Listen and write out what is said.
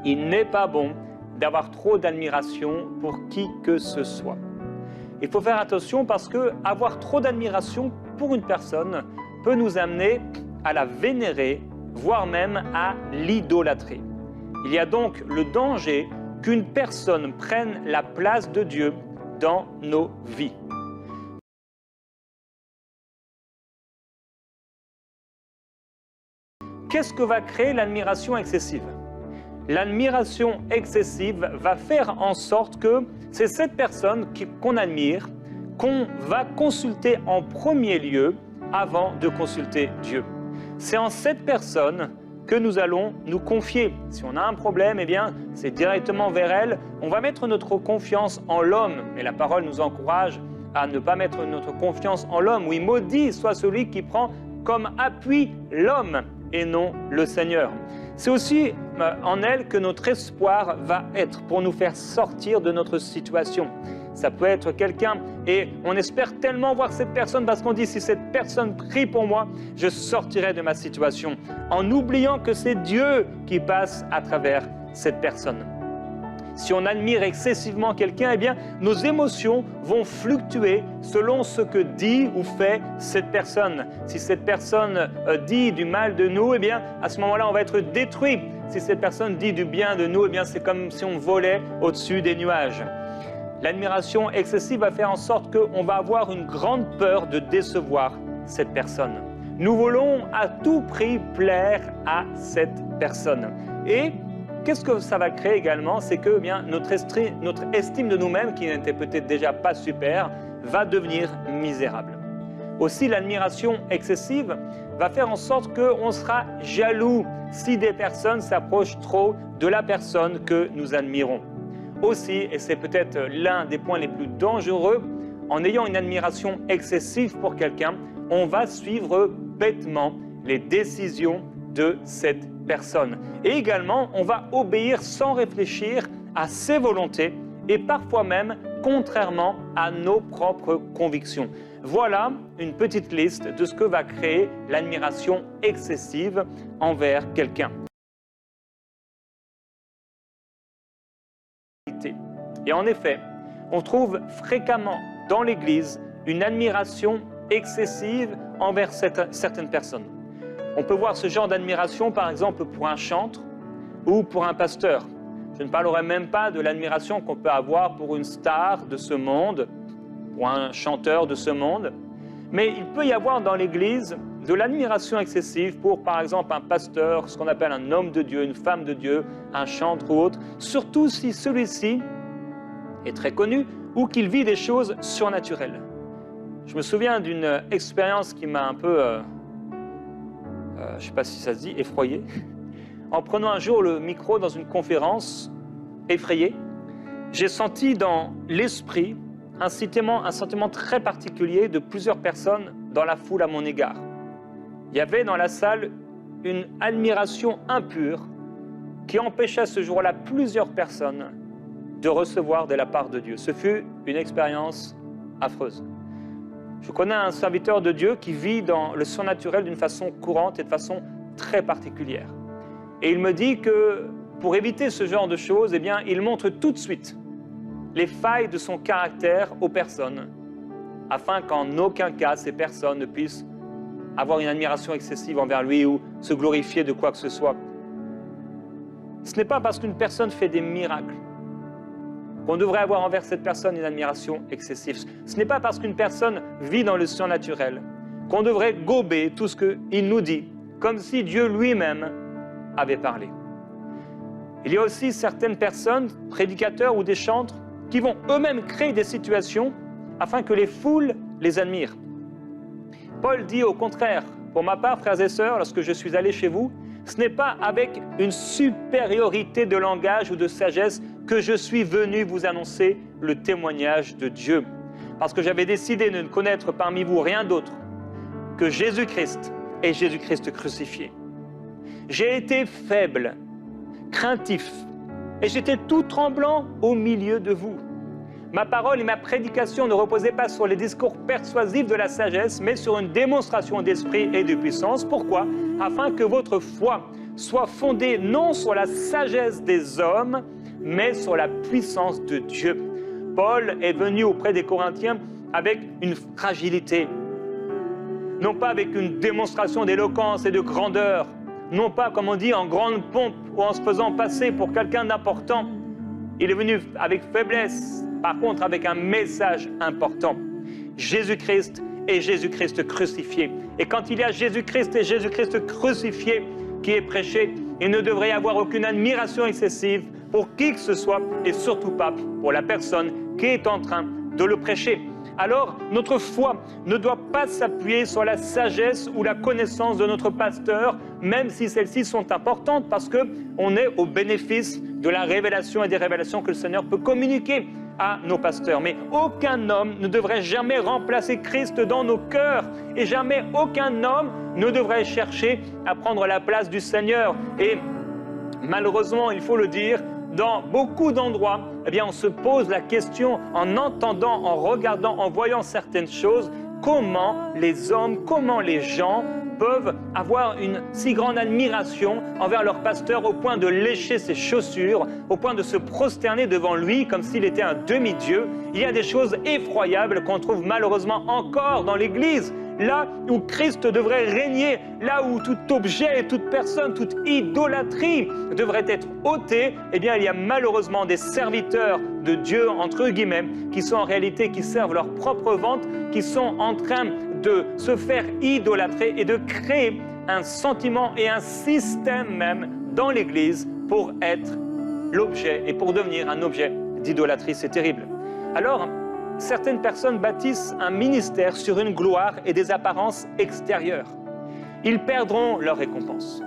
Il n'est pas bon d'avoir trop d'admiration pour qui que ce soit. Il faut faire attention parce que avoir trop d'admiration pour une personne peut nous amener à la vénérer, voire même à l'idolâtrer. Il y a donc le danger qu'une personne prenne la place de Dieu dans nos vies. Qu'est-ce que va créer l'admiration excessive? L'admiration excessive va faire en sorte que c'est cette personne qu'on admire qu'on va consulter en premier lieu avant de consulter Dieu. C'est en cette personne que nous allons nous confier. Si on a un problème, eh bien, c'est directement vers elle. On va mettre notre confiance en l'homme. Et la parole nous encourage à ne pas mettre notre confiance en l'homme. Oui, maudit soit celui qui prend comme appui l'homme et non le Seigneur. C'est aussi en elle que notre espoir va être pour nous faire sortir de notre situation. Ça peut être quelqu'un et on espère tellement voir cette personne parce qu'on dit si cette personne prie pour moi, je sortirai de ma situation en oubliant que c'est Dieu qui passe à travers cette personne. Si on admire excessivement quelqu'un, eh bien, nos émotions vont fluctuer selon ce que dit ou fait cette personne. Si cette personne dit du mal de nous, eh bien, à ce moment-là, on va être détruit. Si cette personne dit du bien de nous, eh bien, c'est comme si on volait au-dessus des nuages. L'admiration excessive va faire en sorte qu'on va avoir une grande peur de décevoir cette personne. Nous voulons à tout prix plaire à cette personne. Et qu'est-ce que ça va créer également? C'est que bien, notre estime de nous-mêmes, qui n'était peut-être déjà pas super, va devenir misérable. Aussi, l'admiration excessive va faire en sorte qu'on sera jaloux si des personnes s'approchent trop de la personne que nous admirons. Aussi, et c'est peut-être l'un des points les plus dangereux, en ayant une admiration excessive pour quelqu'un, on va suivre bêtement les décisions de cette personne. Et également, on va obéir sans réfléchir à ses volontés et parfois même contrairement à nos propres convictions. Voilà une petite liste de ce que va créer l'admiration excessive envers quelqu'un. Et en effet, on trouve fréquemment dans l'Église une admiration excessive envers certaines personnes. On peut voir ce genre d'admiration, par exemple, pour un chantre ou pour un pasteur. Je ne parlerai même pas de l'admiration qu'on peut avoir pour une star de ce monde, pour un chanteur de ce monde. Mais il peut y avoir dans l'Église de l'admiration excessive pour, par exemple, un pasteur, ce qu'on appelle un homme de Dieu, une femme de Dieu, un chantre ou autre, surtout si celui-ci est très connu ou qu'il vit des choses surnaturelles. Je me souviens d'une expérience qui m'a un peu, je ne sais pas si ça se dit, effrayé. En prenant un jour le micro dans une conférence, effrayé, j'ai senti dans l'esprit un sentiment très particulier de plusieurs personnes dans la foule à mon égard. Il y avait dans la salle une admiration impure qui empêcha ce jour-là plusieurs personnes de recevoir de la part de Dieu. Ce fut une expérience affreuse. Je connais un serviteur de Dieu qui vit dans le surnaturel d'une façon courante et de façon très particulière. Et il me dit que pour éviter ce genre de choses, eh bien, il montre tout de suite les failles de son caractère aux personnes, afin qu'en aucun cas ces personnes ne puissent avoir une admiration excessive envers lui ou se glorifier de quoi que ce soit. Ce n'est pas parce qu'une personne fait des miracles qu'on devrait avoir envers cette personne une admiration excessive. Ce n'est pas parce qu'une personne vit dans le surnaturel qu'on devrait gober tout ce qu'il nous dit, comme si Dieu lui-même avait parlé. Il y a aussi certaines personnes, prédicateurs ou des chantres, qui vont eux-mêmes créer des situations afin que les foules les admirent. Paul dit au contraire, pour ma part, frères et sœurs, lorsque je suis allé chez vous, ce n'est pas avec une supériorité de langage ou de sagesse que je suis venu vous annoncer le témoignage de Dieu. Parce que j'avais décidé de ne connaître parmi vous rien d'autre que Jésus-Christ et Jésus-Christ crucifié. J'ai été faible, craintif, et j'étais tout tremblant au milieu de vous. Ma parole et ma prédication ne reposaient pas sur les discours persuasifs de la sagesse, mais sur une démonstration d'esprit et de puissance. Pourquoi? Afin que votre foi soit fondée non sur la sagesse des hommes, mais sur la puissance de Dieu. Paul est venu auprès des Corinthiens avec une fragilité, non pas avec une démonstration d'éloquence et de grandeur, non pas, comme on dit, en grande pompe ou en se faisant passer pour quelqu'un d'important. Il est venu avec faiblesse, par contre avec un message important. Jésus-Christ et Jésus-Christ crucifié. Et quand il y a Jésus-Christ et Jésus-Christ crucifié qui est prêché, il ne devrait y avoir aucune admiration excessive pour qui que ce soit et surtout pas pour la personne qui est en train de le prêcher. Alors, notre foi ne doit pas s'appuyer sur la sagesse ou la connaissance de notre pasteur, même si celles-ci sont importantes parce qu'on est au bénéfice de la révélation et des révélations que le Seigneur peut communiquer à nos pasteurs. Mais aucun homme ne devrait jamais remplacer Christ dans nos cœurs et jamais aucun homme ne devrait chercher à prendre la place du Seigneur. Et malheureusement, il faut le dire, dans beaucoup d'endroits, eh bien, on se pose la question en entendant, en regardant, en voyant certaines choses, comment les hommes, comment les gens peuvent avoir une si grande admiration envers leur pasteur au point de lécher ses chaussures, au point de se prosterner devant lui comme s'il était un demi-dieu. Il y a des choses effroyables qu'on trouve malheureusement encore dans l'Église. Là où Christ devrait régner, là où tout objet et toute personne, toute idolâtrie devrait être ôtée, eh bien il y a malheureusement des serviteurs de Dieu, entre guillemets, qui sont en réalité, qui servent leur propre ventre, qui sont en train de se faire idolâtrer et de créer un sentiment et un système même dans l'Église pour être l'objet et pour devenir un objet d'idolâtrie. C'est terrible. Alors, certaines personnes bâtissent un ministère sur une gloire et des apparences extérieures. Ils perdront leur récompense.